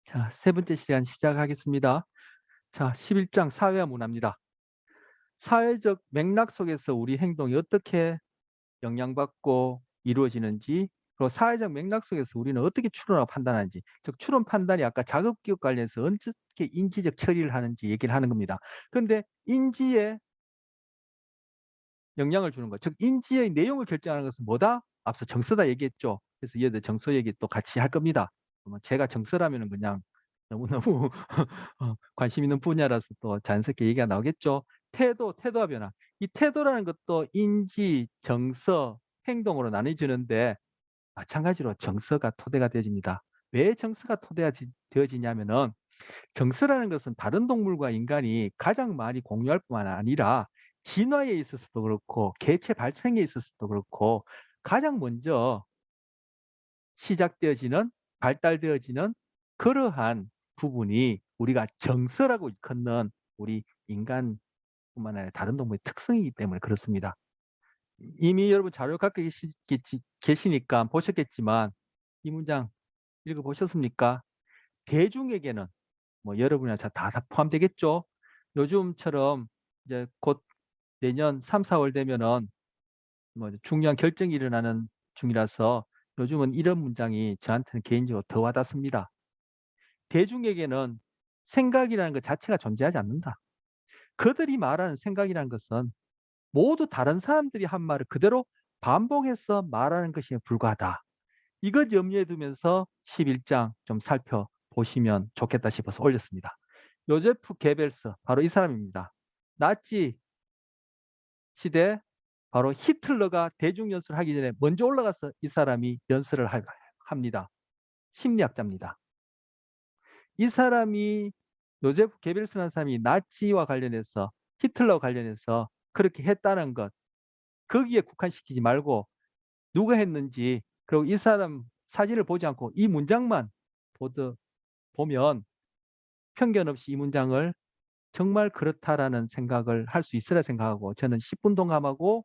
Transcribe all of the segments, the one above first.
자, 세 번째 시간 시작하겠습니다. 자, 11장 사회와 문화입니다. 사회적 맥락 속에서 우리 행동이 어떻게 영향받고 이루어지는지, 그리고 사회적 맥락 속에서 우리는 어떻게 추론하고 판단하는지, 즉 추론 판단이 아까 작업기억 관련해서 어떻게 인지적 처리를 하는지 얘기를 하는 겁니다. 그런데 인지에 영향을 주는 것, 즉 인지의 내용을 결정하는 것은 뭐다? 앞서 정서다 얘기했죠. 그래서 얘들 정서 얘기 또 같이 할 겁니다. 제가 정서라면은 그냥 너무너무 관심 있는 분야라서 또 자연스럽게 얘기가 나오겠죠. 태도와 변화. 이 태도라는 것도 인지, 정서, 행동으로 나뉘어지는데 마찬가지로 정서가 토대가 되어집니다. 왜 정서가 토대가 되어지냐면은 정서라는 것은 다른 동물과 인간이 가장 많이 공유할 뿐만 아니라 진화에 있어서도 그렇고 개체 발생에 있어서도 그렇고 가장 먼저 시작되어지는 발달되어지는 그러한 부분이 우리가 정서라고 일컫는 우리 인간뿐만 아니라 다른 동물의 특성이기 때문에 그렇습니다. 이미 여러분 자료 갖고 계시니까 보셨겠지만 이 문장 읽어 보셨습니까? 대중에게는 뭐 여러분이나 다 포함되겠죠. 요즘처럼 이제 곧 내년 3-4월 되면은 뭐 중요한 결정이 일어나는 중이라서 요즘은 이런 문장이 저한테는 개인적으로 더 와닿습니다. 대중에게는 생각이라는 것 자체가 존재하지 않는다. 그들이 말하는 생각이라는 것은 모두 다른 사람들이 한 말을 그대로 반복해서 말하는 것에 불과하다. 이것 염두에 두면서 11장 좀 살펴보시면 좋겠다 싶어서 올렸습니다. 요제프 게벨스 바로 이 사람입니다. 나치 시대 바로 히틀러가 대중 연설을 하기 전에 먼저 올라가서 이 사람이 연설을 합니다. 심리학자입니다. 이 사람이 요제프 게벨스라는 사람이 나치와 관련해서 히틀러와 관련해서 그렇게 했다는 것 거기에 국한시키지 말고 누가 했는지 그리고 이 사람 사진을 보지 않고 이 문장만 보면 편견 없이 이 문장을 정말 그렇다라는 생각을 할 수 있으라 생각하고 저는 10분 동감하고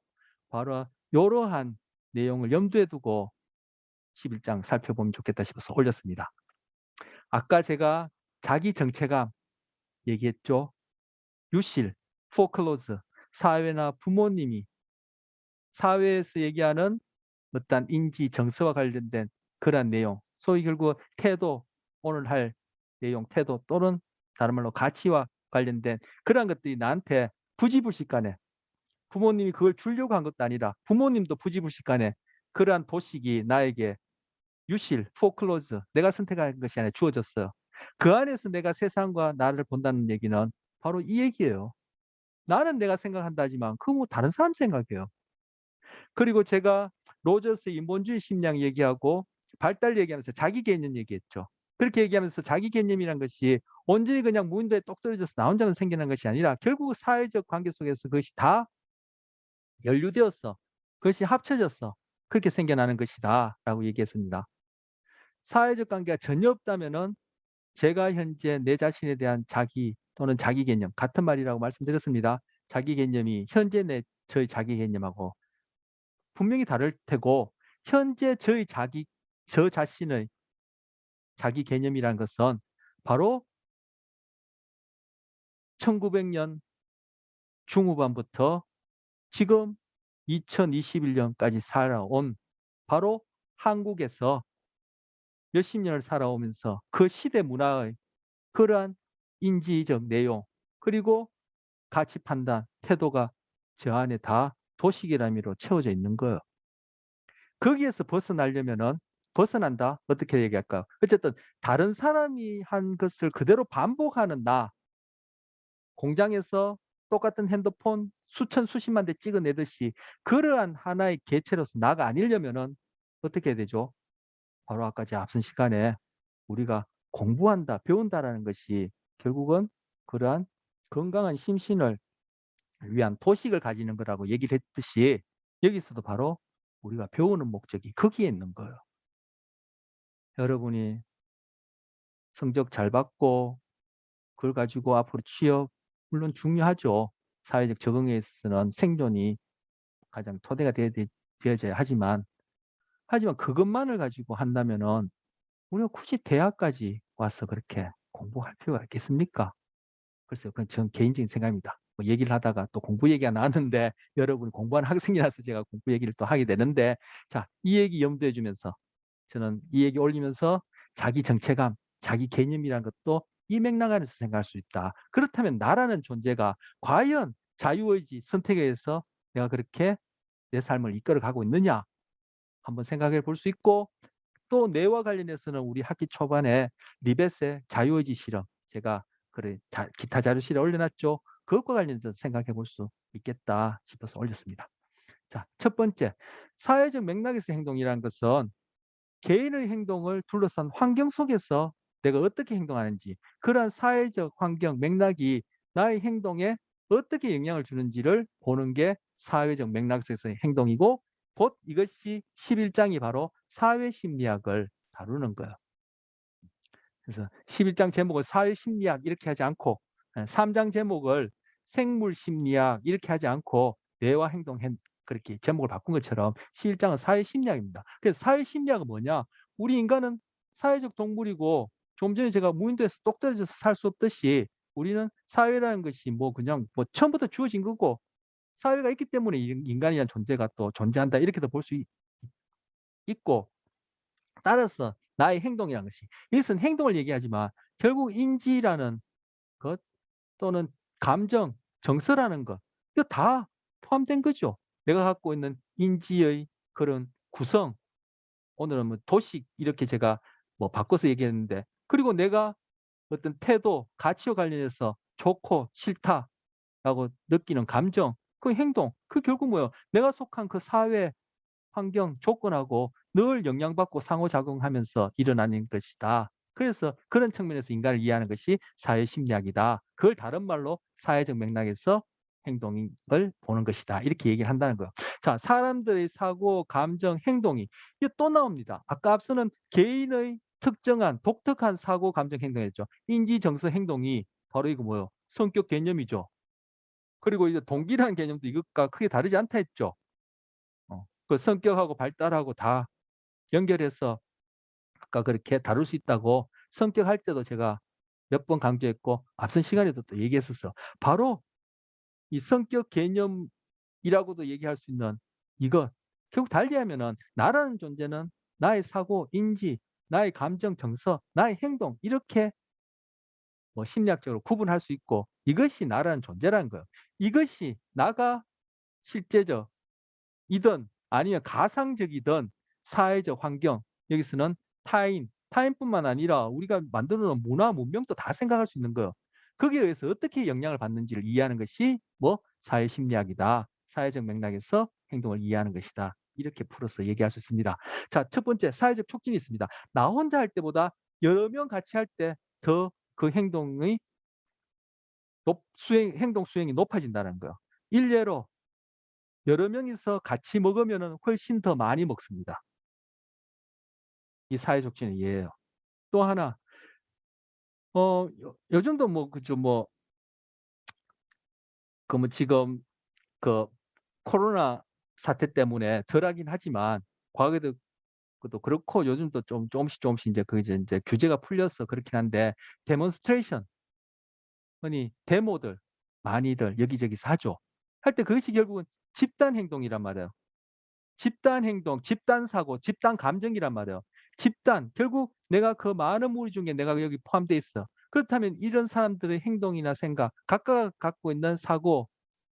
바로 이러한 내용을 염두에 두고 11장 살펴보면 좋겠다 싶어서 올렸습니다. 아까 제가 자기 정체감 얘기했죠. 유실, 포클로즈, 사회나 부모님이 사회에서 얘기하는 어떤 인지 정서와 관련된 그러한 내용, 소위 결국 태도, 오늘 할 내용, 태도 또는 다른 말로 가치와 관련된 그러한 것들이 나한테 부지불식간에 부모님이 그걸 주려고 한 것도 아니라 부모님도 부지불식간에 그러한 도식이 나에게 유실, 포클로즈 내가 선택한 것이 아니라 주어졌어요. 그 안에서 내가 세상과 나를 본다는 얘기는 바로 이 얘기예요. 나는 내가 생각한다 하지만 그건 뭐 다른 사람 생각이에요. 그리고 제가 로저스 인본주의 심리학 얘기하고 발달 얘기하면서 자기 개념 얘기했죠. 그렇게 얘기하면서 자기 개념이란 것이 온전히 그냥 무인도에 똑 떨어져서 나 혼자만 생겨난 것이 아니라 결국 사회적 관계 속에서 그것이 다 연루되었어. 그것이 합쳐졌어. 그렇게 생겨나는 것이다라고 얘기했습니다. 사회적 관계가 전혀 없다면은 제가 현재 내 자신에 대한 자기 또는 자기 개념 같은 말이라고 말씀드렸습니다. 자기 개념이 현재 저의 자기 개념하고 분명히 다를 테고 현재 저 자신의 자기 개념이라는 것은 바로 1900년 중후반부터 지금 2021년까지 살아온 바로 한국에서 몇십 년을 살아오면서 그 시대 문화의 그러한 인지적 내용 그리고 가치 판단, 태도가 저 안에 다 도식이라미로 채워져 있는 거예요. 거기에서 벗어나려면은 벗어난다? 어떻게 얘기할까요? 어쨌든 다른 사람이 한 것을 그대로 반복하는 나, 공장에서 똑같은 핸드폰 수천 수십만 대 찍어내듯이 그러한 하나의 개체로서 나가 아니려면은 어떻게 해야 되죠? 바로 아까 제 앞선 시간에 우리가 공부한다, 배운다라는 것이 결국은 그러한 건강한 심신을 위한 도식을 가지는 거라고 얘기를 했듯이 여기서도 바로 우리가 배우는 목적이 거기에 있는 거예요. 여러분이 성적 잘 받고 그걸 가지고 앞으로 취업 물론 중요하죠. 사회적 적응에 있어서는 생존이 가장 토대가 되어져야 하지만 그것만을 가지고 한다면은 우리가 굳이 대학까지 와서 그렇게 공부할 필요가 있겠습니까? 글쎄요. 그건 전 개인적인 생각입니다. 뭐 얘기를 하다가 또 공부 얘기가 나왔는데 여러분이 공부하는 학생이라서 제가 공부 얘기를 또 하게 되는데, 자, 이 얘기 염두에 두면서 저는 이 얘기 올리면서 자기 정체감, 자기 개념이라는 것도 이 맥락 안에서 생각할 수 있다. 그렇다면 나라는 존재가 과연 자유의지 선택에 의해서 내가 그렇게 내 삶을 이끌어 가고 있느냐 한번 생각해 볼 수 있고, 또 뇌와 관련해서는 우리 학기 초반에 리벳의 자유의지 실험, 제가 그래 기타 자료실에 올려놨죠. 그것과 관련해서 생각해 볼 수 있겠다 싶어서 올렸습니다. 자, 첫 번째, 사회적 맥락에서 행동이라는 것은 개인의 행동을 둘러싼 환경 속에서 내가 어떻게 행동하는지, 그러한 사회적 환경 맥락이 나의 행동에 어떻게 영향을 주는지를 보는 게 사회적 맥락 속에서의 행동이고, 곧 이것이 11장이 바로 사회심리학을 다루는 거예요. 그래서 11장 제목을 사회심리학 이렇게 하지 않고, 3장 제목을 생물심리학 이렇게 하지 않고 뇌와 행동 그렇게 제목을 바꾼 것처럼 11장은 사회심리학입니다. 그래서 사회심리학은 뭐냐? 우리 인간은 사회적 동물이고, 좀 전에 제가 무인도에서 똑 떨어져서 살 수 없듯이 우리는 사회라는 것이 뭐 그냥 뭐 처음부터 주어진 거고, 사회가 있기 때문에 인간이라는 존재가 또 존재한다 이렇게도 볼 수 있고, 따라서 나의 행동이라는 것이, 이것은 행동을 얘기하지만 결국 인지라는 것 또는 감정, 정서라는 것, 이거 다 포함된 거죠. 내가 갖고 있는 인지의 그런 구성, 오늘은 뭐 도식 이렇게 제가 뭐 바꿔서 얘기했는데, 그리고 내가 어떤 태도, 가치와 관련해서 좋고 싫다라고 느끼는 감정, 그 행동, 그 결국 뭐예요? 내가 속한 그 사회 환경, 조건하고 늘 영향받고 상호작용하면서 일어나는 것이다. 그래서 그런 측면에서 인간을 이해하는 것이 사회심리학이다. 그걸 다른 말로 사회적 맥락에서 행동을 보는 것이다. 이렇게 얘기를 한다는 거예요. 자, 사람들의 사고, 감정, 행동이 이게 또 나옵니다. 아까 앞서는 개인의 특정한 독특한 사고, 감정, 행동이었죠. 인지, 정서, 행동이 바로 이거 뭐예요? 성격 개념이죠. 그리고 이제 동기라는 개념도 이것과 크게 다르지 않다 했죠. 그 성격하고 발달하고 다 연결해서 아까 그렇게 다룰 수 있다고 성격 할 때도 제가 몇 번 강조했고, 앞선 시간에도 또 얘기했었어. 바로 이 성격 개념이라고도 얘기할 수 있는 이것. 결국 달리하면은 나라는 존재는 나의 사고, 인지, 나의 감정, 정서, 나의 행동 이렇게 뭐 심리학적으로 구분할 수 있고, 이것이 나라는 존재라는 거예요. 이것이 나가 실제적 이든 아니면 가상적이든 사회적 환경, 여기서는 타인뿐만 아니라 우리가 만들어 놓은 문화, 문명도 다 생각할 수 있는 거예요. 거기에 의해서 어떻게 영향을 받는지를 이해하는 것이 뭐 사회 심리학이다. 사회적 맥락에서 행동을 이해하는 것이다. 이렇게 풀어서 얘기할 수 있습니다. 자, 첫 번째 사회적 촉진이 있습니다. 나 혼자 할 때보다 여러 명 같이 할 때 더 그 행동의 행동 수행이 높아진다는 거예요. 일례로 여러 명이서 같이 먹으면은 훨씬 더 많이 먹습니다. 이 사회적 지는 이해예요. 또 하나, 요즘도 뭐 그죠 뭐 그 뭐 지금 그 코로나 사태 때문에 덜하긴 하지만, 과거에도 그도 그렇고 요즘도 좀 조금씩 인제 그 이제 규제가 풀려서 그렇긴 한데, 데몬스트레이션, 흔히 데모들 많이들 여기저기서 하죠. 할 때 그것이 결국은 집단 행동이란 말이에요. 집단 행동, 집단 사고, 집단 감정이란 말이에요. 집단, 결국 내가 그 많은 무리 중에 내가 여기 포함돼 있어. 그렇다면 이런 사람들의 행동이나 생각, 각각 갖고 있는 사고,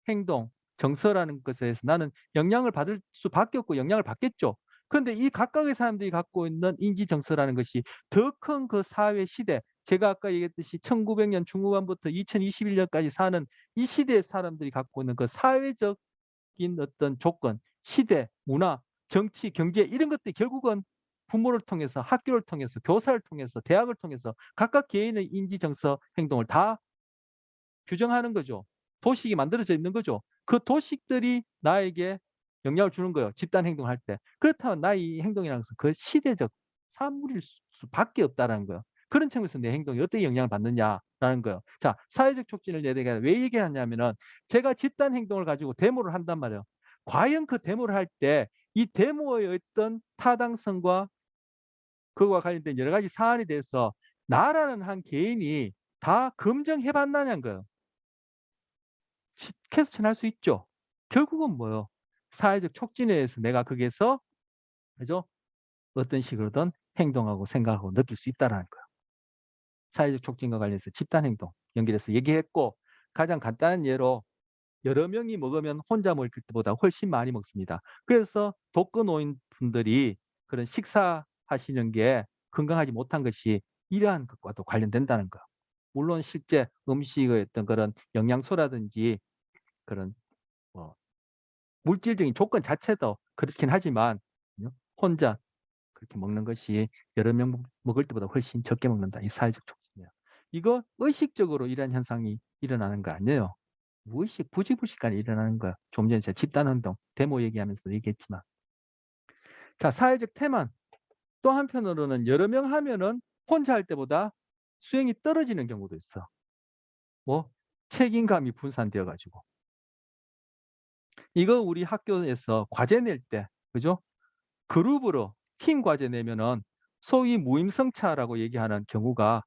행동, 정서라는 것에 대해서 나는 영향을 받을 수밖에 없고 영향을 받겠죠. 그런데 이 각각의 사람들이 갖고 있는 인지 정서라는 것이 더 큰 그 사회 시대, 제가 아까 얘기했듯이 1900년 중후반부터 2021년까지 사는 이 시대의 사람들이 갖고 있는 그 사회적 어떤 조건, 시대, 문화, 정치, 경제 이런 것들이 결국은 부모를 통해서, 학교를 통해서, 교사를 통해서, 대학을 통해서 각각 개인의 인지, 정서, 행동을 다 규정하는 거죠. 도식이 만들어져 있는 거죠. 그 도식들이 나에게 영향을 주는 거예요. 집단 행동할 때. 그렇다면 나의 행동이라는 것은 그 시대적 산물일 수밖에 없다라는 거예요. 그런 측면에서 내 행동이 어떻게 영향을 받느냐라는 거예요. 자, 사회적 촉진을 내가 왜 얘기하냐면은, 제가 집단 행동을 가지고 데모를 한단 말이에요. 과연 그 데모를 할 때 이 데모의 어떤 타당성과 그와 관련된 여러 가지 사안에 대해서 나라는 한 개인이 다 검증해 봤느냐는 거예요. 퀘스천할 수 있죠. 결국은 뭐예요? 사회적 촉진에 의해서 내가 거기에서 그죠? 어떤 식으로든 행동하고 생각하고 느낄 수 있다라는 거예요. 사회적 촉진과 관련해서 집단 행동 연결해서 얘기했고, 가장 간단한 예로 여러 명이 먹으면 혼자 먹을 때보다 훨씬 많이 먹습니다. 그래서 독거노인분들이 그런 식사하시는 게 건강하지 못한 것이 이러한 것과도 관련된다는 거예요. 물론 실제 음식의 어떤 그런 영양소라든지 그런 뭐 물질적인 조건 자체도 그렇긴 하지만 혼자 그렇게 먹는 것이 여러 명 먹을 때보다 훨씬 적게 먹는다. 이 사회적 촉진이에요. 이거 의식적으로 이런 현상이 일어나는 거 아니에요. 무의식, 부지불식간에 일어나는 거야. 좀 전에 제가 집단운동, 데모 얘기하면서 얘기했지만. 자, 사회적 태만. 또 한편으로는 여러 명 하면은 혼자 할 때보다 수행이 떨어지는 경우도 있어. 뭐 책임감이 분산되어 가지고. 이거 우리 학교에서 과제 낼 때, 그죠? 그룹으로 팀 과제 내면은 소위 무임승차라고 얘기하는 경우가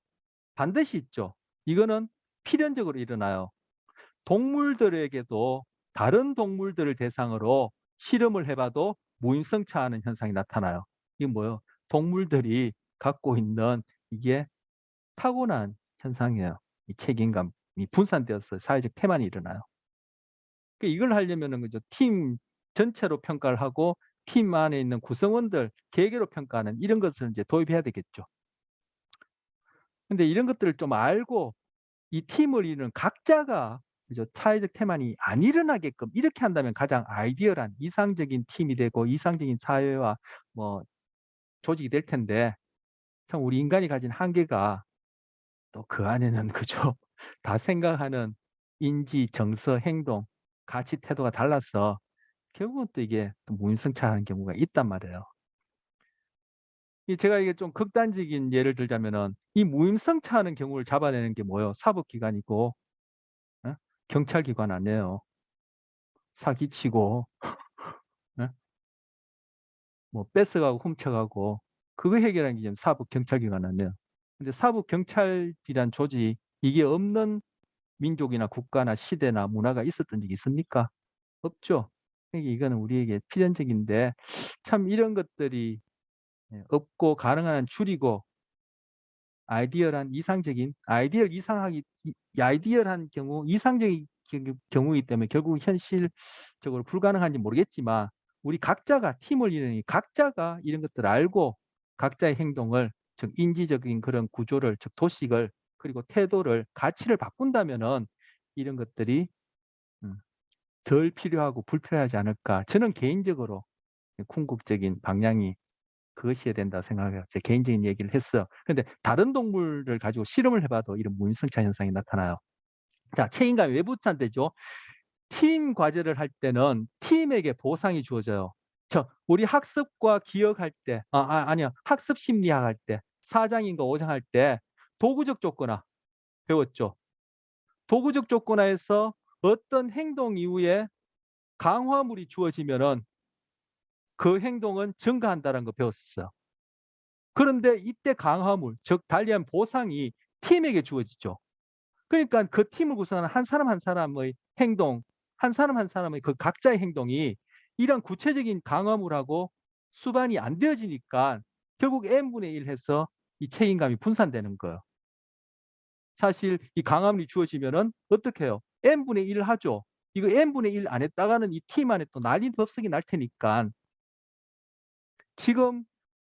반드시 있죠. 이거는 필연적으로 일어나요. 동물들에게도 다른 동물들을 대상으로 실험을 해 봐도 무임승차하는 현상이 나타나요. 이게 뭐예요? 동물들이 갖고 있는 이게 타고난 현상이에요. 이 책임감이 분산되어서 사회적 태만이 일어나요. 이걸 하려면은 그죠. 팀 전체로 평가를 하고 팀 안에 있는 구성원들 개개로 평가하는 이런 것을 이제 도입해야 되겠죠. 근데 이런 것들을 좀 알고 이 팀을 이루는 각자가 그죠. 사회적 태만이 안 일어나게끔 이렇게 한다면 가장 아이디얼한 이상적인 팀이 되고 이상적인 사회와 뭐 조직이 될 텐데, 참 우리 인간이 가진 한계가 또 그 안에는 그죠. 다 생각하는 인지, 정서, 행동, 가치, 태도가 달라서 결국은 또 이게 또 무임승차하는 경우가 있단 말이에요. 제가 이게 좀 극단적인 예를 들자면은 이 무임승차하는 경우를 잡아내는 게 뭐예요? 사법기관이고 예? 경찰기관 아니에요. 사기치고 예? 뭐 뺏어가고 훔쳐가고 그거 해결하는 게 지금 사법 경찰기관 아니에요. 근데 사법 경찰이란 조직이 이게 없는 민족이나 국가나 시대나 문화가 있었던 적이 있습니까? 없죠. 그러니까 이거는 우리에게 필연적인데 참 이런 것들이 없고 가능한 한 줄이고 아이디얼한 이상적인 아이디얼 이상하기 아이디얼한 경우 이상적인 경우이기 때문에 결국 현실적으로 불가능한지 모르겠지만 우리 각자가 팀을 이루니 각자가 이런 것들을 알고 각자의 행동을 즉 인지적인 그런 구조를 즉 도식을 그리고 태도를 가치를 바꾼다면은 이런 것들이 음 덜 필요하고 불필요하지 않을까. 저는 개인적으로 궁극적인 방향이 그것이어야 된다고 생각해요. 제 개인적인 얘기를 했어요. 근데 다른 동물을 가지고 실험을 해 봐도 이런 무임승차 현상이 나타나요. 자, 책임감이 왜 부탄되죠? 팀 과제를 할 때는 팀에게 보상이 주어져요. 우리 학습과 기억할 때 아니요. 학습 심리학 할 때 4 장인가 5장 할 때 도구적 조건화 배웠죠. 도구적 조건화에서 어떤 행동 이후에 강화물이 주어지면은 그 행동은 증가한다는 거 배웠었어요. 그런데 이때 강화물 즉 달리한 보상이 팀에게 주어지죠. 그러니까 그 팀을 구성하는 한 사람 한 사람의 행동, 한 사람 한 사람의 그 각자의 행동이 이런 구체적인 강화물하고 수반이 안 되어지니까 결국 n분의 1 해서 이 책임감이 분산되는 거예요. 사실 이 강화물이 주어지면은 어떻게 해요? n분의 1 하죠. 이거 n분의 1 안 했다가는 이 팀 안에 또 난리법석이 날 테니까 지금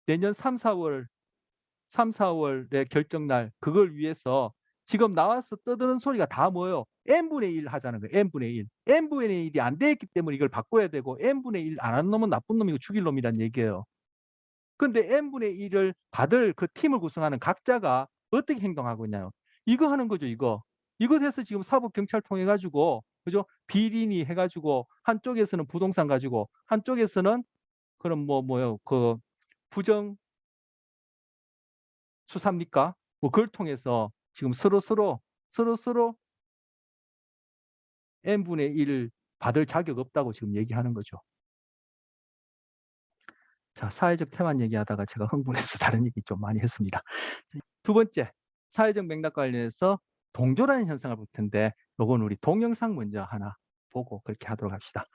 내년 3-4 월의 결정날 그걸 위해서 지금 나와서 떠드는 소리가 다 뭐예요? n분의 1 하자는 거예요. n분의 1. n분의 1이 안 되었기 때문에 이걸 바꿔야 되고 n분의 1 안 하는 놈은 나쁜 놈이고 죽일 놈이란 얘기예요. 근데 n분의 1을 받을 그 팀을 구성하는 각자가 어떻게 행동하고 있냐요. 이거 하는 거죠, 이거. 이거 해서 지금 사법 경찰 통해 가지고 그죠? 비리니 해 가지고 한쪽에서는 부동산 가지고 한쪽에서는 그럼 뭐요? 그 부정 수사입니까? 뭐 그걸 통해서 지금 서로서로 n분의 1을 받을 자격 없다고 지금 얘기하는 거죠. 자, 사회적 태만 얘기하다가 제가 흥분해서 다른 얘기 좀 많이 했습니다. 두 번째, 사회적 맥락 관련해서 동조라는 현상을 볼 텐데 요건 우리 동영상 먼저 하나 보고 그렇게 하도록 합시다.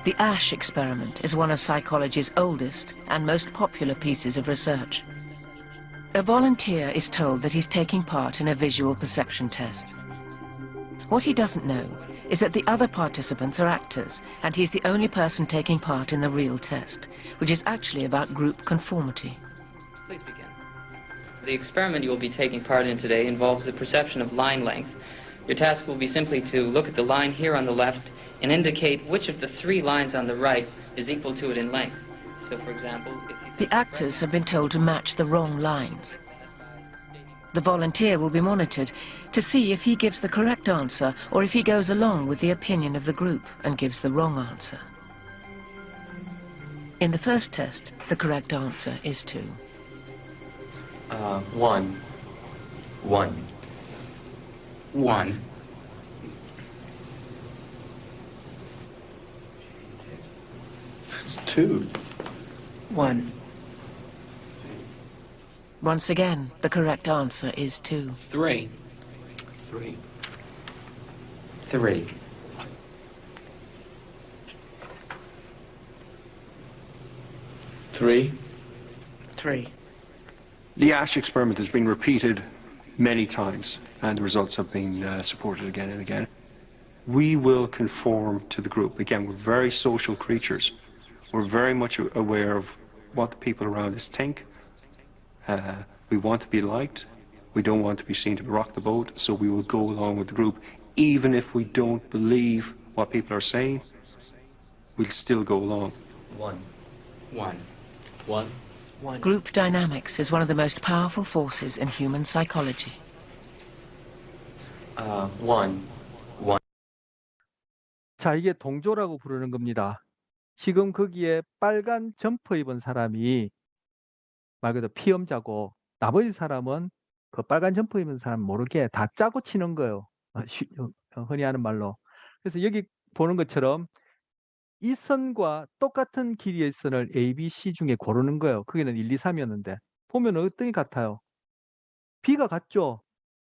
The Asch experiment is one of psychology's oldest and most popular pieces of research. A volunteer is told that he's taking part in a visual perception test. What he doesn't know is that the other participants are actors, and he's the only person taking part in the real test, which is actually about group conformity. Please begin. The experiment you will be taking part in today involves the perception of line length. Your task will be simply to look at the line here on the left and indicate which of the 3 lines on the right is equal to it in length. So, for example, if you The actors have been told to match the wrong lines. The volunteer will be monitored to see if he gives the correct answer or if he goes along with the opinion of the group and gives the wrong answer. In the first test, the correct answer is 2. 1. 1. 1. 2. 1. Once again, the correct answer is 2. 3. 3. 3. 3. 3. The Asch experiment has been repeated many times, and the results have been supported again and again. We will conform to the group. Again, we're very social creatures. We're very much aware of what the people around us think. We want to be liked. We don't want to be seen to rock the boat, so we will go along with the group. Even if we don't believe what people are saying, we'll still go along. 1. 1. 1. 1. Group dynamics is one of the most powerful forces in human psychology. 1. 1. 자, 이게 동조라고 부르는 겁니다. 지금 거기에 빨간 점퍼 입은 사람이 말 그대로 피험자고 나머지 사람은 그 빨간 점퍼 입은 사람 모르게 다 짜고 치는 거예요. 흔히 하는 말로. 그래서 여기 보는 것처럼 이 선과 똑같은 길이의 선을 A, B, C 중에 고르는 거예요. 거기는 1, 2, 3이었는데 보면 어떤 게 같아요? B가 같죠?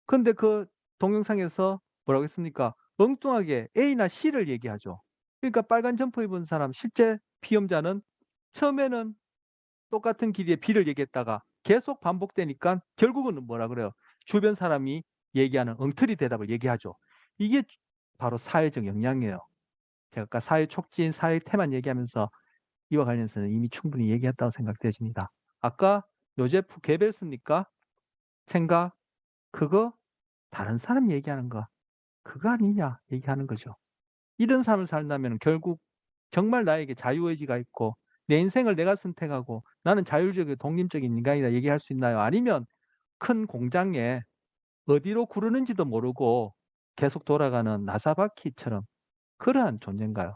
근데 그 동영상에서 뭐라고 했습니까? 엉뚱하게 A나 C를 얘기하죠. 그러니까 빨간 점퍼 입은 사람 실제 피험자는 처음에는 똑같은 길이의 B를 얘기했다가 계속 반복되니까 결국은 뭐라 그래요? 주변 사람이 얘기하는 엉터리 대답을 얘기하죠. 이게 바로 사회적 역량이에요. 제가 아까 사회 촉진, 사회 태만 얘기하면서 이와 관련해서는 이미 충분히 얘기했다고 생각되집니다. 아까 요제프 게벨스입니까? 생각, 그거 다른 사람 얘기하는 거 그거 아니냐 얘기하는 거죠. 이런 삶을 살려면 결국 정말 나에게 자유의지가 있고 내 인생을 내가 선택하고 나는 자율적이고 독립적인 인간이다 얘기할 수 있나요? 아니면 큰 공장에 어디로 구르는지도 모르고 계속 돌아가는 나사바퀴처럼 그러한 존재인가요?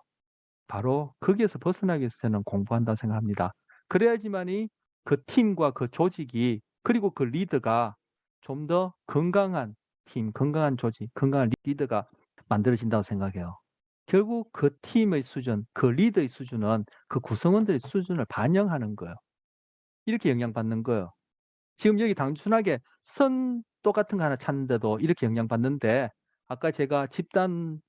바로 거기에서 벗어나기 위해서는 공부한다고 생각합니다. 그래야지만이 그 팀과 그 조직이 그리고 그 리더가 좀 더 건강한 팀, 건강한 조직, 건강한 리더가 만들어진다고 생각해요. 결국 그 팀의 수준, 그 리더의 수준은 그 구성원들의 수준을 반영하는 거예요. 이렇게 영향받는 거예요. 지금 여기 단순하게 선 똑같은 거 하나 찾는데도 이렇게 영향받는데 아까 제가 집단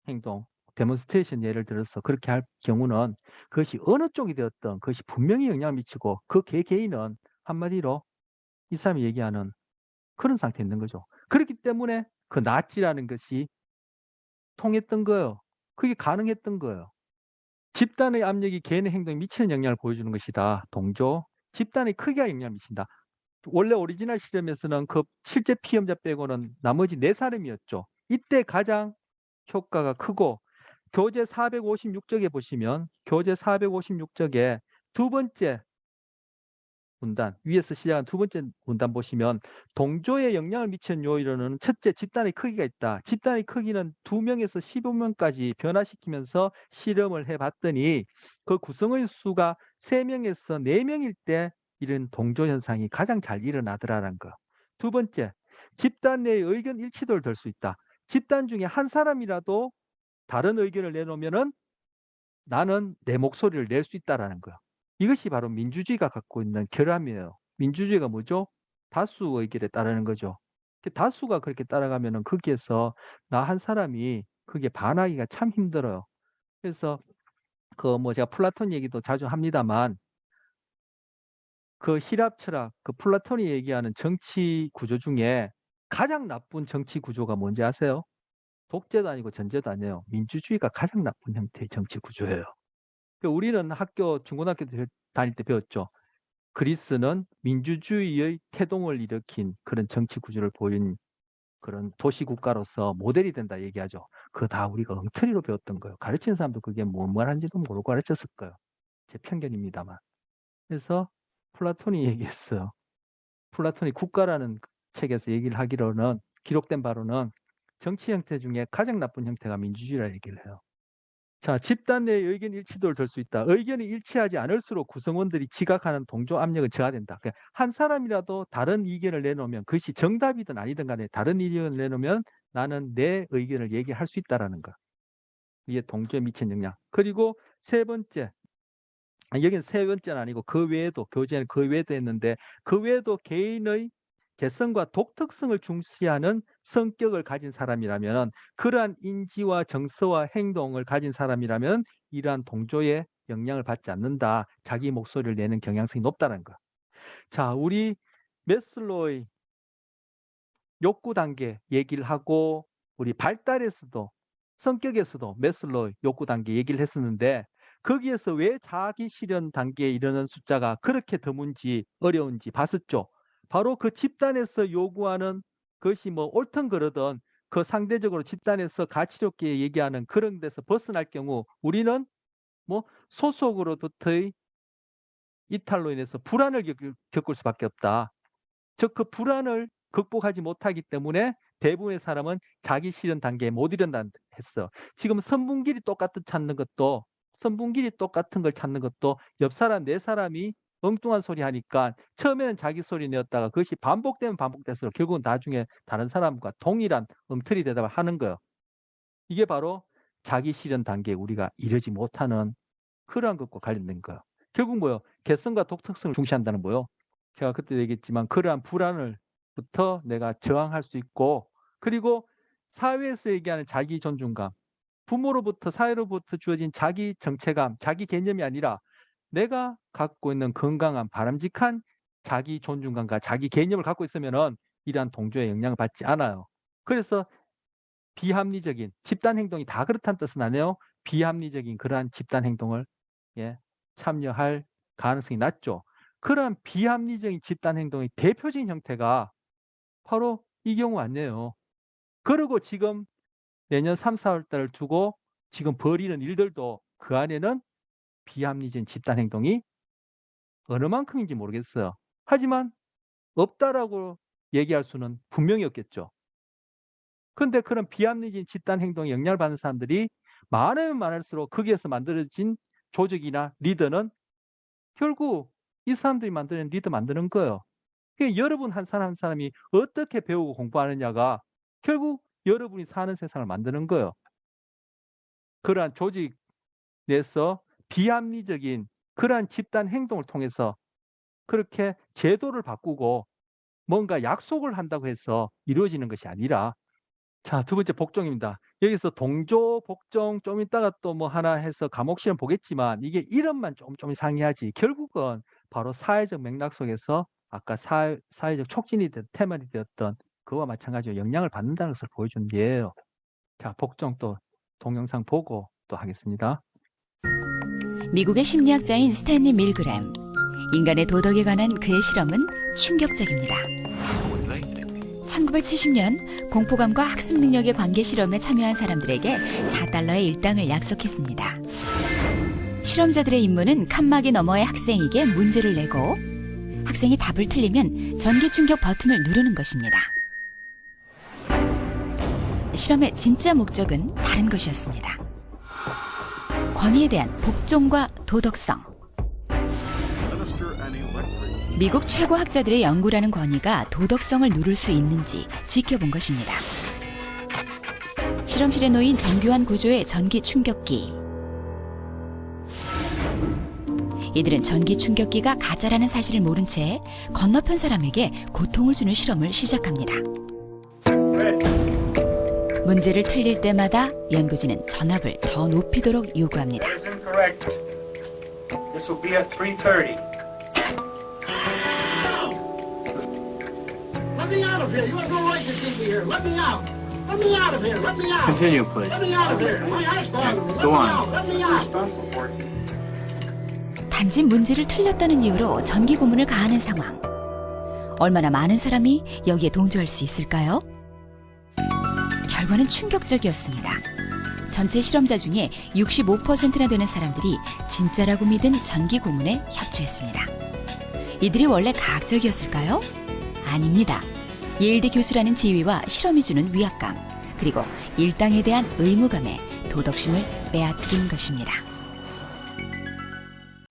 행동, 데몬스트레이션 예를 들어서 그렇게 할 경우는 그것이 어느 쪽이 되었든 그것이 분명히 영향을 미치고 그 개개인은 한마디로 이 사람이 얘기하는 그런 상태에 있는 거죠. 그렇기 때문에 그 나치라는 것이 통했던 거예요. 그게 가능했던 거예요. 집단의 압력이 개인의 행동에 미치는 영향을 보여주는 것이다. 동조. 집단의 크기가 영향을 미친다. 원래 오리지널 실험에서는 그 실제 피험자 빼고는 나머지 4사람이었죠. 이때 가장 효과가 크고 교재 456쪽에 보시면 교재 456쪽에 두 번째 문단, 위에서 시작한 두 번째 문단 보시면 동조에 영향을 미치는 요인으로는 첫째 집단의 크기가 있다. 집단의 크기는 2명에서 15명까지 변화시키면서 실험을 해봤더니 그 구성의 수가 3명에서 4명일 때 이런 동조 현상이 가장 잘 일어나더라는 거. 두 번째, 집단 내의 의견 일치도를 들 수 있다. 집단 중에 한 사람이라도 다른 의견을 내놓으면은 나는 내 목소리를 낼 수 있다라는 거야. 이것이 바로 민주주의가 갖고 있는 결함이에요. 민주주의가 뭐죠? 다수 의견에 따르는 거죠. 다수가 그렇게 따라가면은 거기에서 나 한 사람이 그게 반하기가 참 힘들어요. 그래서 제가 플라톤 얘기도 자주 합니다만 그希腊 철학, 그 플라톤이 얘기하는 정치 구조 중에 가장 나쁜 정치 구조가 뭔지 아세요? 독재도 아니고 전제도 아니에요. 민주주의가 가장 나쁜 형태의 정치 구조예요. 우리는 중고등학교 때 다닐 때 배웠죠. 그리스는 민주주의의 태동을 일으킨 그런 정치 구조를 보인 그런 도시 국가로서 모델이 된다 얘기하죠. 그거 다 우리가 엉터리로 배웠던 거예요. 가르치는 사람도 그게 뭔 말인지도 모르고 가르쳤을 거예요. 제 편견입니다만. 그래서 플라톤이 얘기했어요. 플라톤이 국가라는 책에서 얘기를 하기로는 기록된 바로는 정치 형태 중에 가장 나쁜 형태가 민주주의라 얘기를 해요. 자, 집단 내의 의견 일치도를 들 수 있다. 의견이 일치하지 않을수록 구성원들이 지각하는 동조 압력은 저하된다. 그러니까 한 사람이라도 다른 의견을 내놓으면 그것이 정답이든 아니든 간에 다른 의견을 내놓으면 나는 내 의견을 얘기할 수 있다라는 거. 이게 동조에 미친 영향. 그리고 세 번째, 여기는 세 번째는 아니고 그 외에도 교재는 그 외에도 했는데 그 외에도 개인의 개성과 독특성을 중시하는 성격을 가진 사람이라면 그러한 인지와 정서와 행동을 가진 사람이라면 이러한 동조에 영향을 받지 않는다. 자기 목소리를 내는 경향성이 높다는 거. 자, 우리 매슬로우의 욕구 단계 얘기를 하고 우리 발달에서도 성격에서도 매슬로우의 욕구 단계 얘기를 했었는데 거기에서 왜 자기 실현 단계에 이르는 숫자가 그렇게 드문지 어려운지 봤었죠. 바로 그 집단에서 요구하는 것이 옳든 그러든 그 상대적으로 집단에서 가치롭게 얘기하는 그런 데서 벗어날 경우 우리는 소속으로부터의 이탈로 인해서 불안을 겪을 수밖에 없다. 즉 그 불안을 극복하지 못하기 때문에 대부분의 사람은 자기 실현 단계에 못 이른다 했어. 지금 선분끼리 똑같은 걸 찾는 것도 옆 사람 네 사람이 엉뚱한 소리 하니까 처음에는 자기 소리 내었다가 그것이 반복되면 반복될수록 결국은 나중에 다른 사람과 동일한 엉터리 대답을 하는 거예요. 이게 바로 자기 실현 단계에 우리가 이르지 못하는 그러한 것과 관련된 거예요. 결국 개성과 독특성을 중시한다는 뭐예요? 제가 그때 얘기했지만 그러한 불안을부터 내가 저항할 수 있고 그리고 사회에서 얘기하는 자기 존중감, 부모로부터 사회로부터 주어진 자기 정체감, 자기 개념이 아니라 내가 갖고 있는 건강한 바람직한 자기 존중감과 자기 개념을 갖고 있으면은 이러한 동조의 영향을 받지 않아요. 그래서 비합리적인 집단 행동이 다 그렇다는 뜻은 아니에요. 비합리적인 그러한 집단 행동을 참여할 가능성이 낮죠. 그러한 비합리적인 집단 행동의 대표적인 형태가 바로 이 경우 아니에요. 그리고 지금 내년 3, 4월 달을 두고 지금 벌이는 일들도 그 안에는 비합리적인 집단 행동이 어느 만큼인지 모르겠어요. 하지만 없다라고 얘기할 수는 분명히 없겠죠. 그런데 그런 비합리적인 집단 행동에 영향을 받는 사람들이 많으면 많을수록 거기에서 만들어진 조직이나 리더는 결국 이 사람들이 만드는 리더 만드는 거예요. 여러분 한 사람 한 사람이 어떻게 배우고 공부하느냐가 결국 여러분이 사는 세상을 만드는 거예요. 그러한 조직 내에서 비합리적인 그러한 집단 행동을 통해서 그렇게 제도를 바꾸고 뭔가 약속을 한다고 해서 이루어지는 것이 아니라 자, 두 번째 복종입니다. 여기서 동조, 복종 좀 이따가 또 하나 해서 과목 시험 보겠지만 이게 이름만 좀 상이하지 결국은 바로 사회적 맥락 속에서 아까 사회적 촉진이 테마이 되었던 그와 마찬가지로 영향을 받는다는 것을 보여준 예예요. 자, 복종 또 동영상 보고 또 하겠습니다. 미국의 심리학자인 스탠리 밀그램. 인간의 도덕에 관한 그의 실험은 충격적입니다. 1970년 공포감과 학습 능력의 관계 실험에 참여한 사람들에게 $4의 일당을 약속했습니다. 실험자들의 임무는 칸막이 너머의 학생에게 문제를 내고 학생이 답을 틀리면 전기 충격 버튼을 누르는 것입니다. 실험의 진짜 목적은 다른 것이었습니다. 권위에 대한 복종과 도덕성. 미국 최고 학자들의 연구라는 권위가 도덕성을 누를 수 있는지 지켜본 것입니다. 실험실에 놓인 정교한 구조의 전기 충격기. 이들은 전기 충격기가 가짜라는 사실을 모른 채 건너편 사람에게 고통을 주는 실험을 시작합니다. 문제를 틀릴 때마다 연구진은 전압을 더 높이도록 요구합니다. That is incorrect. This will be at 3:30. Let me out of here. You want to go right to TV here. Let me out. Let me out of here. Let me out. Continue, please. Let me out of here. My eyes bothering me. Let Go me on. out. Let me out. Responsible for it. 단지 문제를 틀렸다는 이유로 전기 고문을 가하는 상황. 얼마나 많은 사람이 여기에 동조할 수 있을까요? 결과는 충격적이었습니다. 전체 실험자 중에 65%나 되는 사람들이 진짜라고 믿은 전기 고문에 협조했습니다. 이들이 원래 가학적이었을까요? 아닙니다. 예일대 교수라는 지위와 실험이 주는 위압감, 그리고 일당에 대한 의무감에 도덕심을 빼앗긴 것입니다.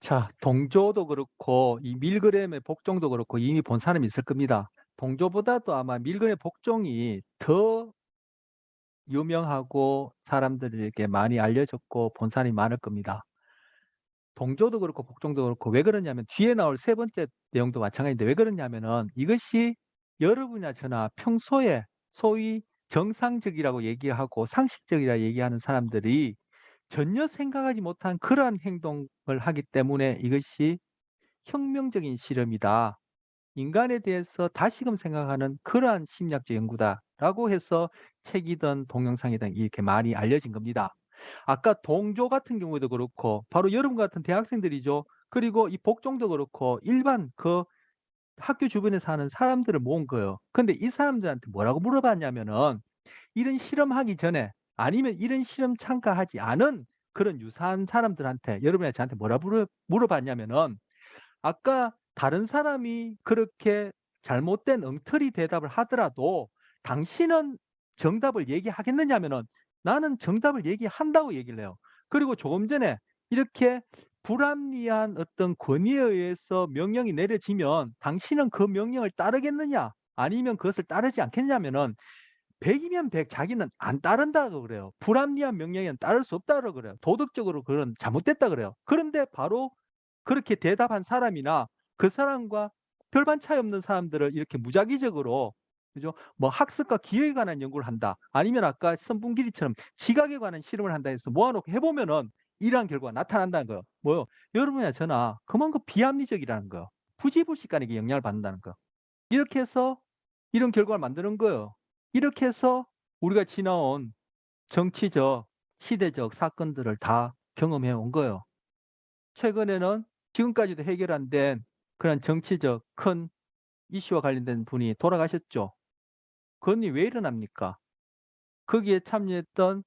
자, 동조도 그렇고 이 밀그램의 복종도 그렇고 이미 본 사람이 있을 겁니다. 동조보다도 아마 밀그램의 복종이 더 유명하고 사람들에게 많이 알려졌고 본 사람이 많을 겁니다. 동조도 그렇고 복종도 그렇고 왜 그러냐면 뒤에 나올 세 번째 내용도 마찬가지인데 왜 그러냐면은 이것이 여러분이나 저나 평소에 소위 정상적이라고 얘기하고 상식적이라 얘기하는 사람들이 전혀 생각하지 못한 그러한 행동을 하기 때문에 이것이 혁명적인 실험이다. 인간에 대해서 다시금 생각하는 그러한 심리학적 연구다라고 해서 책이든 동영상이든 이렇게 많이 알려진 겁니다. 아까 동조 같은 경우에도 그렇고 바로 여러분 같은 대학생들이죠. 그리고 이 복종도 그렇고 일반 그 학교 주변에 사는 사람들을 모은 거예요. 근데 이 사람들한테 뭐라고 물어봤냐면은 이런 실험하기 전에 아니면 이런 실험 참가하지 않은 그런 유사한 사람들한테 여러분이 저한테 뭐라 물어봤냐면은 아까 다른 사람이 그렇게 잘못된 엉터리 대답을 하더라도 당신은 정답을 얘기하겠느냐면은 나는 정답을 얘기한다고 얘기를 해요. 그리고 조금 전에 이렇게 불합리한 어떤 권위에 의해서 명령이 내려지면 당신은 그 명령을 따르겠느냐 아니면 그것을 따르지 않겠냐면은 100이면 100 자기는 안 따른다고 그래요. 불합리한 명령에는 따를 수 없다고 그래요. 도덕적으로 그건 잘못됐다 그래요. 그런데 바로 그렇게 대답한 사람이나 그 사람과 별반 차이 없는 사람들을 이렇게 무작위적으로 그죠? 뭐 학습과 기억에 관한 연구를 한다. 아니면 아까 선분기리처럼 시각에 관한 실험을 한다 해서 모아놓고 해보면은 이러한 결과가 나타난다는 거예요. 뭐요? 여러분이나 저나 그만큼 비합리적이라는 거예요. 부지불식간에게 영향을 받는다는 거. 이렇게 해서 이런 결과를 만드는 거예요. 이렇게 해서 우리가 지나온 정치적, 시대적 사건들을 다 경험해 온 거예요. 최근에는 지금까지도 해결 안 된 그런 정치적 큰 이슈와 관련된 분이 돌아가셨죠. 그런 일이 왜 일어납니까? 거기에 참여했던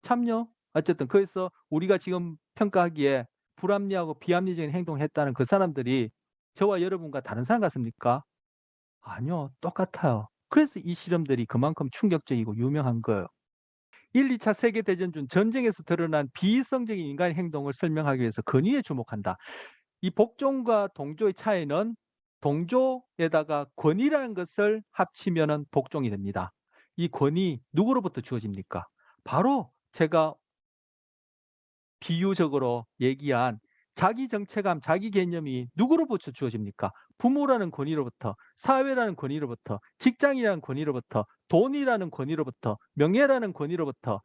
참여? 어쨌든 거기서 우리가 지금 평가하기에 불합리하고 비합리적인 행동을 했다는 그 사람들이 저와 여러분과 다른 사람 같습니까? 아니요. 똑같아요. 그래서 이 실험들이 그만큼 충격적이고 유명한 거예요. 1, 2차 세계대전 중 전쟁에서 드러난 비이성적인 인간의 행동을 설명하기 위해서 권위에 주목한다. 이 복종과 동조의 차이는 동조에다가 권위라는 것을 합치면은 복종이 됩니다. 이 권위 누구로부터 주어집니까? 바로 제가 비유적으로 얘기한 자기 정체감, 자기 개념이 누구로부터 주어집니까? 부모라는 권위로부터, 사회라는 권위로부터, 직장이라는 권위로부터, 돈이라는 권위로부터, 명예라는 권위로부터,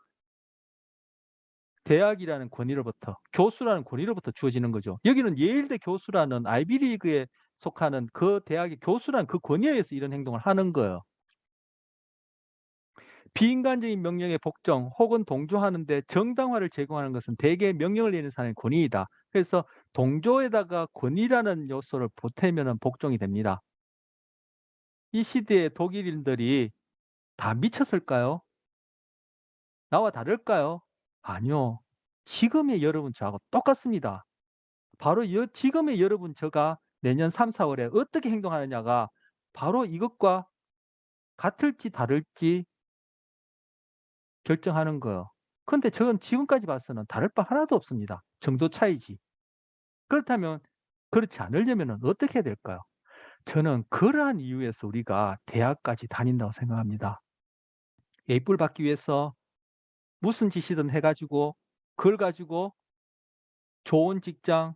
대학이라는 권위로부터, 교수라는 권위로부터 주어지는 거죠. 여기는 예일대 교수라는 아이비리그에 속하는 그 대학의 교수라는 그 권위에 의해서 이런 행동을 하는 거예요. 비인간적인 명령에 복종 혹은 동조하는 데 정당화를 제공하는 것은 대개 명령을 내리는 사람의 권위이다. 그래서 동조에다가 권위라는 요소를 보태면 복종이 됩니다. 이 시대의 독일인들이 다 미쳤을까요? 나와 다를까요? 아니요. 지금의 여러분 저하고 똑같습니다. 바로 지금의 여러분 저가 내년 3, 4월에 어떻게 행동하느냐가 바로 이것과 같을지 다를지 결정하는 거예요. 근데 저는 지금까지 봐서는 다를 바 하나도 없습니다. 정도 차이지. 그렇다면 그렇지 않으려면 어떻게 해야 될까요? 저는 그러한 이유에서 우리가 대학까지 다닌다고 생각합니다. A뿔 받기 위해서 무슨 짓이든 해가지고 그걸 가지고 좋은 직장,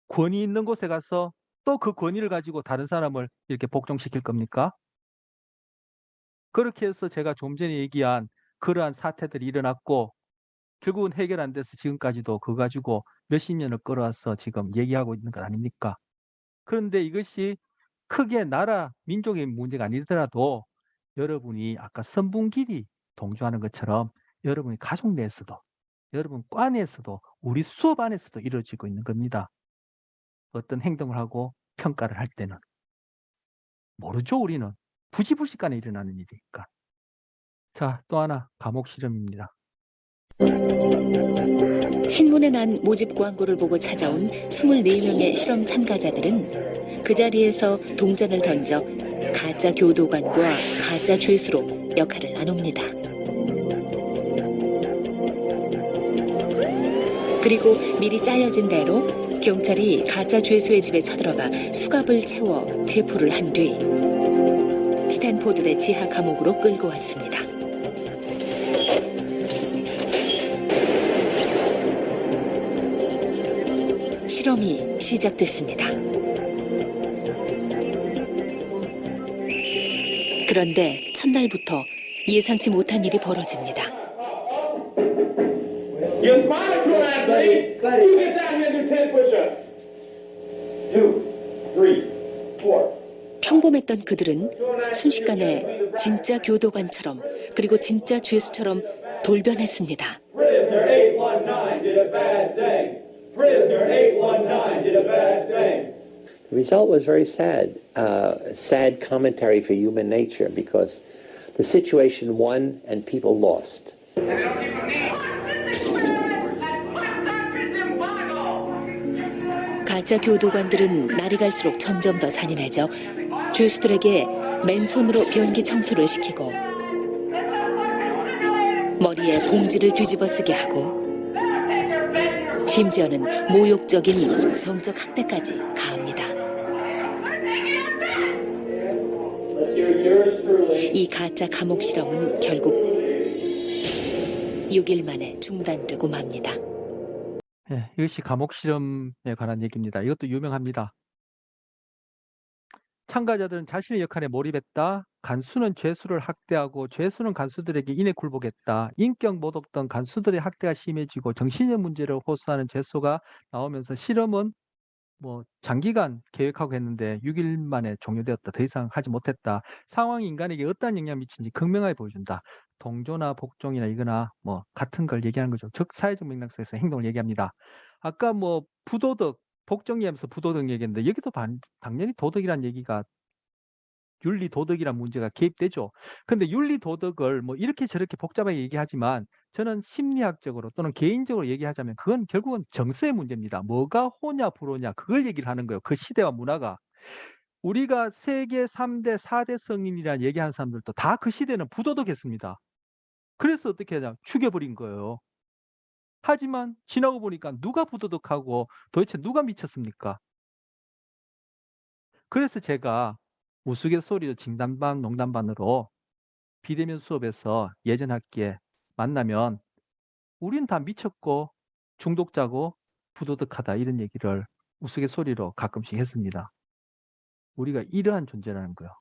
권위 있는 곳에 가서 또 그 권위를 가지고 다른 사람을 이렇게 복종시킬 겁니까? 그렇게 해서 제가 좀 전에 얘기한 그러한 사태들이 일어났고 결국은 해결 안 돼서 지금까지도 그거 가지고 몇십 년을 끌어와서 지금 얘기하고 있는 것 아닙니까? 그런데 이것이 크게 나라 민족의 문제가 아니더라도 여러분이 아까 선분끼리 동조하는 것처럼 여러분의 가족 내에서도 여러분 과 내에서도 우리 수업 안에서도 이루어지고 있는 겁니다. 어떤 행동을 하고 평가를 할 때는 모르죠. 우리는 부지불식간에 일어나는 일이니까. 자, 또 하나 감옥 실험입니다. 신문에 난 모집 광고를 보고 찾아온 24명의 실험 참가자들은 그 자리에서 동전을 던져 가짜 교도관과 가짜 죄수로 역할을 나눕니다. 그리고 미리 짜여진 대로 경찰이 가짜 죄수의 집에 쳐들어가 수갑을 채워 체포를 한 뒤 스탠포드대 지하 감옥으로 끌고 왔습니다. 실험이 시작됐습니다. 그런데 첫날부터 예상치 못한 일이 벌어집니다. You're smiling too loud, Dave. You get down here and do 10 push-ups. 2, 3, 4. 평범했던 그들은 순식간에 진짜 교도관처럼 그리고 진짜 죄수처럼 돌변했습니다. Prisoner 819 did a bad thing. Prisoner 819 did a bad thing. The result was very sad, sad commentary for human nature because the situation won and people lost. 가짜 교도관들은 날이 갈수록 점점 더 잔인해져 죄수들에게 맨손으로 변기 청소를 시키고 머리에 봉지를 뒤집어 쓰게 하고 심지어는 모욕적인 성적 학대까지 가합니다. 이 가짜 감옥 실험은 결국 6일 만에 중단되고 맙니다. 예, 이것이 감옥 실험에 관한 얘기입니다. 이것도 유명합니다. 참가자들은 자신의 역할에 몰입했다. 간수는 죄수를 학대하고 죄수는 간수들에게 인해 굴복했다. 인격 모독 등 간수들의 학대가 심해지고 정신적 문제를 호소하는 죄수가 나오면서 실험은 장기간 계획하고 했는데 6일 만에 종료되었다. 더 이상 하지 못했다. 상황이 인간에게 어떠한 영향을 미치는지 극명하게 보여준다. 동조나 복종이나 이거나 같은 걸 얘기하는 거죠. 즉 사회적 맥락 속에서 행동을 얘기합니다. 아까 부도덕, 복종 얘기하면서 부도덕 얘기했는데 여기도 당연히 도덕이란 얘기가 윤리 도덕이란 문제가 개입되죠. 근데 윤리 도덕을 이렇게 저렇게 복잡하게 얘기하지만 저는 심리학적으로 또는 개인적으로 얘기하자면 그건 결국은 정서의 문제입니다. 뭐가 호냐 불호냐 그걸 얘기를 하는 거예요. 그 시대와 문화가. 우리가 세계 3대, 4대 성인이라는 얘기하는 사람들도 다 그 시대는 부도덕했습니다. 그래서 어떻게 하냐 죽여버린 거예요. 하지만 지나고 보니까 누가 부도덕하고 도대체 누가 미쳤습니까? 그래서 제가 우스갯소리로 진담반 농담반으로 비대면 수업에서 예전 학기에 만나면 우린 다 미쳤고 중독자고 부도덕하다 이런 얘기를 우스갯소리로 가끔씩 했습니다. 우리가 이러한 존재라는 거예요.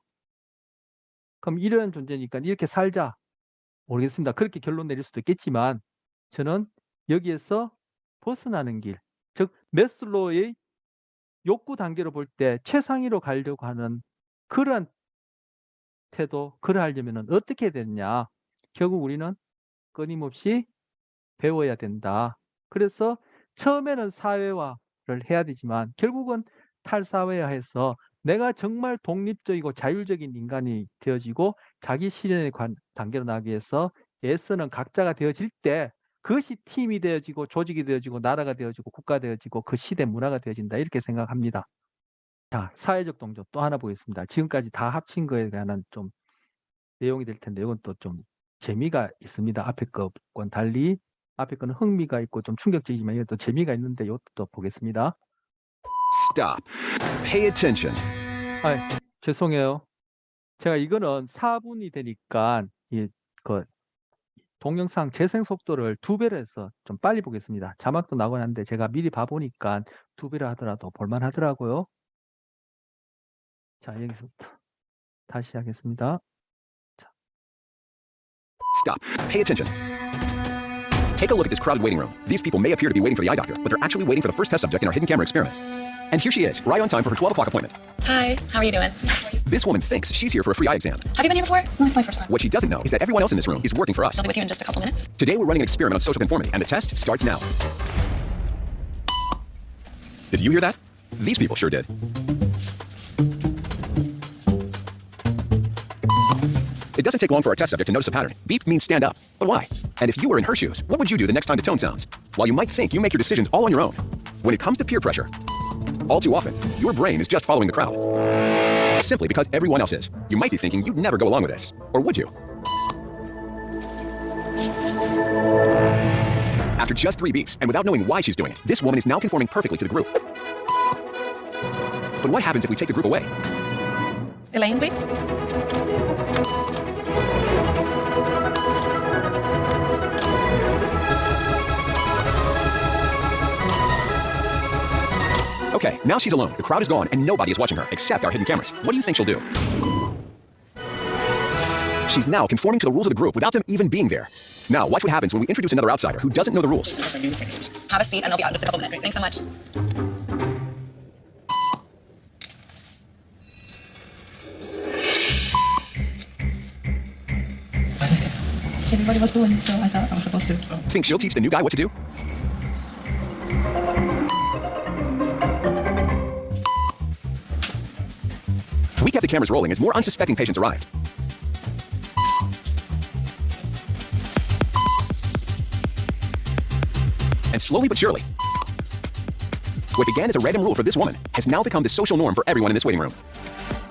그럼 이러한 존재니까 이렇게 살자. 모르겠습니다. 그렇게 결론 내릴 수도 있겠지만 저는 여기에서 벗어나는 길, 즉 매슬로우의 욕구 단계로 볼 때 최상위로 가려고 하는 그러한 태도, 그러하려면 어떻게 해야 되느냐. 결국 우리는 끊임없이 배워야 된다. 그래서 처음에는 사회화를 해야 되지만 결국은 탈사회화해서 내가 정말 독립적이고 자율적인 인간이 되어지고 자기 실현의 단계로 나가기 위해서 애쓰는 각자가 되어질 때 그것이 팀이 되어지고 조직이 되어지고 나라가 되어지고 국가가 되어지고 그 시대 문화가 되어진다 이렇게 생각합니다. 자, 사회적 동조 또 하나 보겠습니다. 지금까지 다 합친 거에 관한 좀 내용이 될 텐데 이건 또 좀 재미가 있습니다. 앞에 거와는 달리 앞에 거는 흥미가 있고 좀 충격적이지만 이것도 재미가 있는데 이것도 보겠습니다. Stop. Pay attention. 죄송해요. 제가 이거는 4분이 되니까 동영상 재생 속도를 2배로 해서 좀 빨리 보겠습니다. 자막도 나오긴 한데 제가 미리 봐보니까 2배라 하더라도 볼만하더라고요. 자, 여기서부터 다시 하겠습니다. Stop. Pay attention. Take a look at this crowded waiting room. These people may appear to be waiting for the eye doctor, but they're actually waiting for the first test subject in our hidden camera experiment. And here she is, right on time for her 12 o'clock appointment. Hi, how are you doing? This woman thinks she's here for a free eye exam. Have you been here before? No, it's my first time. What she doesn't know is that everyone else in this room is working for us. I'll be with you in just a couple minutes. Today we're running an experiment on social conformity, and the test starts now. Did you hear that? These people sure did. It doesn't take long for our test subject to notice a pattern. Beep means stand up. But why? And if you were in her shoes, what would you do the next time the tone sounds? While you might think you make your decisions all on your own, when it comes to peer pressure, all too often, your brain is just following the crowd. Simply because everyone else is. You might be thinking you'd never go along with this. Or would you? After just 3 beeps, and without knowing why she's doing it, this woman is now conforming perfectly to the group. But what happens if we take the group away? Elaine, please. Okay, now she's alone. The crowd is gone, and nobody is watching her, except our hidden cameras. What do you think she'll do? She's now conforming to the rules of the group without them even being there. Now, watch what happens when we introduce another outsider who doesn't know the rules. Have a seat and I'll be out in just a couple minutes. Thanks so much. What is it? Everybody was doing it, so I thought I was supposed to. Think she'll teach the new guy what to do? We kept the cameras rolling as more unsuspecting patients arrived. And slowly but surely, what began as a random rule for this woman has now become the social norm for everyone in this waiting room.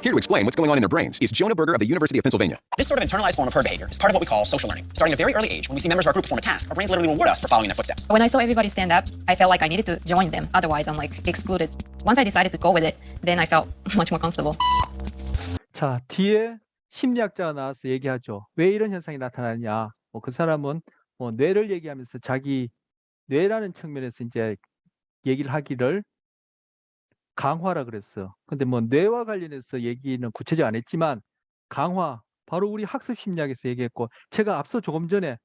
Here to explain what's going on in their brains is Jonah Berger of the University of Pennsylvania. This sort of internalized form of herd behavior is part of what we call social learning. Starting at a very early age, when we see members of our group perform a task, our brains literally reward us for following in their footsteps. When I saw everybody stand up, I felt like I needed to join them. Otherwise, I'm like excluded. Once I decided to go with it, then I felt much more comfortable. 자, 뒤에 심리학자가 나와서 얘기하죠. 왜 이런 현상이 나타나냐? 그 사람은 뇌를 얘기하면서 자기 뇌라는 측면에서 이제 얘기를 하기를 강화라 그랬어요. 근데 뇌와 관련해서 얘기는 구체적 안 했지만 강화, 바로 우리 학습 심리학에서 얘기했고, 제가 앞서 조금 전에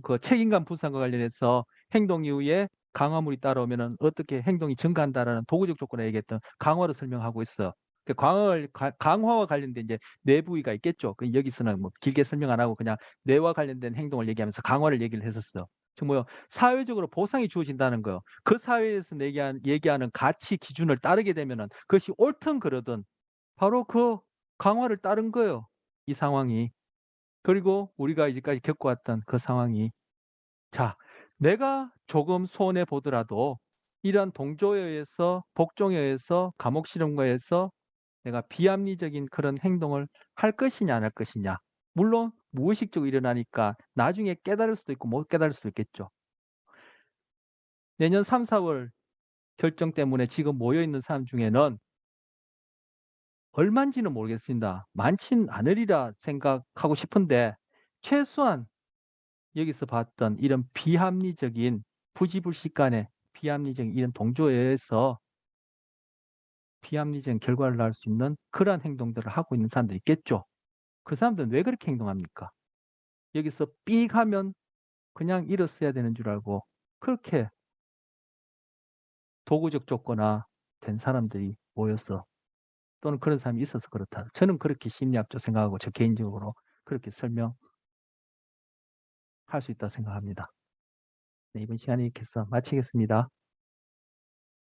그 책임감 분산과 관련해서 행동 이후에 강화물이 따라오면은 어떻게 행동이 증가한다라는 도구적 조건을 얘기했던 강화로 설명하고 있어요. 강화와 관련된 이제 뇌 부위가 있겠죠. 여기서는 길게 설명 안 하고 그냥 뇌와 관련된 행동을 얘기하면서 강화를 얘기를 했었어요. 즉 사회적으로 보상이 주어진다는 거요. 그 사회에서 얘기하는 가치 기준을 따르게 되면은 그것이 옳든 그러든 바로 그 강화를 따른 거예요. 이 상황이. 그리고 우리가 이제까지 겪어왔던 그 상황이. 자, 내가 조금 손해 보더라도 이런 동조에 의해서, 복종에 의해서, 감옥 실험에 의해서 내가 비합리적인 그런 행동을 할 것이냐 안 할 것이냐. 물론 무의식적으로 일어나니까 나중에 깨달을 수도 있고 못 깨달을 수도 있겠죠. 내년 3, 4월 결정 때문에 지금 모여있는 사람 중에는 얼마인지는 모르겠습니다. 많진 않으리라 생각하고 싶은데 최소한 여기서 봤던 이런 비합리적인 부지불식간의 비합리적인 이런 동조에 의해서 비합리적인 결과를 낳을 수 있는 그러한 행동들을 하고 있는 사람도 있겠죠. 그 사람들은 왜 그렇게 행동합니까? 여기서 삑 하면 그냥 일었어야 되는 줄 알고 그렇게 도구적 조건화 된 사람들이 모여서 또는 그런 사람이 있어서 그렇다. 저는 그렇게 심리학적으로 생각하고 저 개인적으로 그렇게 설명할 수 있다고 생각합니다. 네, 이번 시간에 이렇게 해서 마치겠습니다.